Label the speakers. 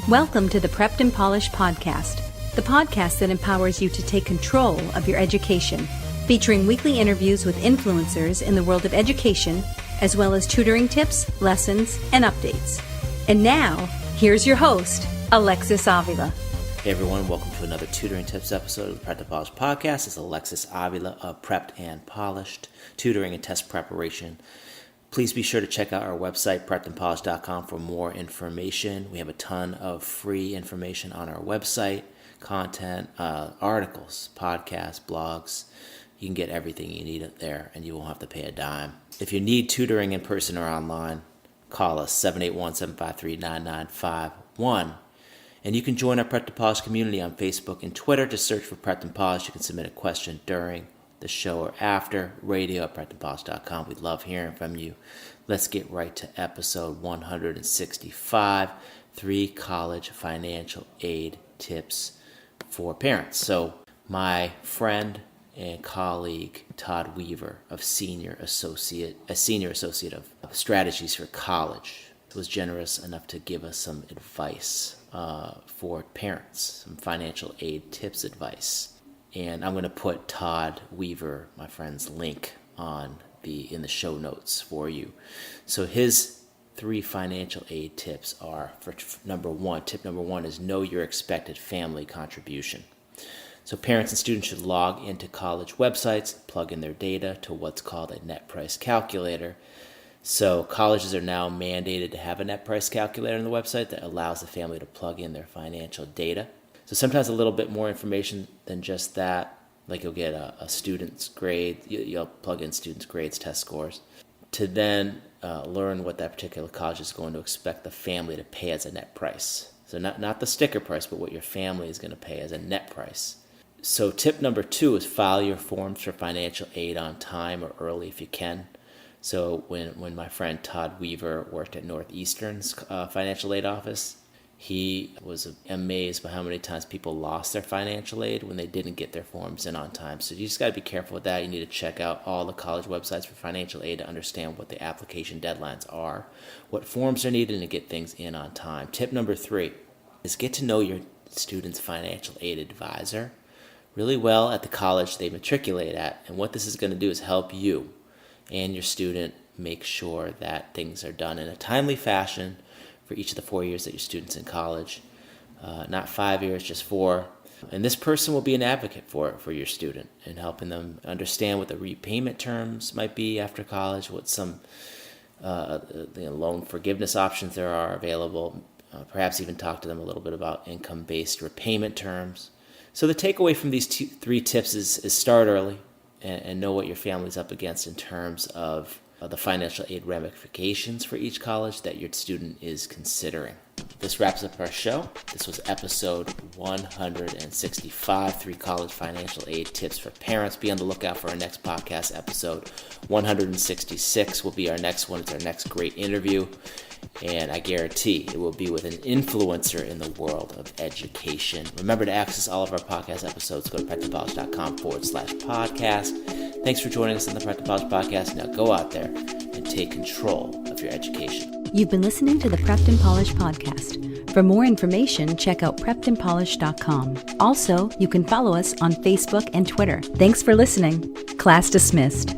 Speaker 1: Welcome to the Prepped and Polished podcast, the podcast that empowers you to take control of your education, featuring weekly interviews with influencers in the world of education, as well as tutoring tips, lessons, and updates. And now, here's your host, Alexis Avila.
Speaker 2: Hey everyone, welcome to another Tutoring Tips Episode of the Prepped and Polished podcast. It's Alexis Avila of Prepped and Polished, tutoring and test preparation. Please be sure to check out our website, preppedandpolished.com, for more information. We have a ton of free information on our website, content, articles, podcasts, blogs. You can get everything you need there, and you won't have to pay a dime. If you need tutoring in person or online, call us, 781-753-9951. And you can join our Prepped and Polished community on Facebook and Twitter. Just search for Prepped and Polished. You can submit a question during the show or after. Radio at preppedandpolished.com. We love hearing from you. Let's get right to episode 165, 3 college financial aid tips for parents. So my friend and colleague Todd Weaver of senior associate of strategies for college was generous enough to give us some advice for parents, some financial aid tips advice. And I'm going to put Todd Weaver, my friend's link in the show notes for you. So his 3 financial aid tips are, for tip number one is know your expected family contribution. So parents and students should log into college websites, plug in their data to what's called a net price calculator. So colleges are now mandated to have a net price calculator on the website that allows the family to plug in their financial data. So sometimes a little bit more information than just that, like you'll get a student's grade, you'll plug in students' grades, test scores, to then learn what that particular college is going to expect the family to pay as a net price. So not the sticker price, but what your family is going to pay as a net price. So tip number 2 is file your forms for financial aid on time or early if you can. So when my friend Todd Weaver worked at Northeastern's financial aid office, he was amazed by how many times people lost their financial aid when they didn't get their forms in on time. So you just got to be careful with that. You need to check out all the college websites for financial aid to understand what the application deadlines are, what forms are needed, and to get things in on time. Tip number 3 is get to know your student's financial aid advisor really well at the college they matriculate at. And what this is going to do is help you and your student make sure that things are done in a timely fashion for each of the 4 years that your student's in college. Not 5 years, just 4. And this person will be an advocate for your student and helping them understand what the repayment terms might be after college, what some loan forgiveness options there are available, perhaps even talk to them a little bit about income-based repayment terms. So the takeaway from these 3 tips is start early and know what your family's up against in terms of the financial aid ramifications for each college that your student is considering. This wraps up our show. This was episode 165, 3 college financial aid tips for parents. Be on the lookout for our next podcast episode. 166 will be our next one. It's our next great interview. And I guarantee it will be with an influencer in the world of education. Remember to access all of our podcast episodes. Go to preppedandpolished.com/podcast. Thanks for joining us on the Prepped and Polished podcast. Now go out there and take control of your education.
Speaker 1: You've been listening to the Prepped and Polished podcast. For more information, check out preppedandpolished.com. Also, you can follow us on Facebook and Twitter. Thanks for listening. Class dismissed.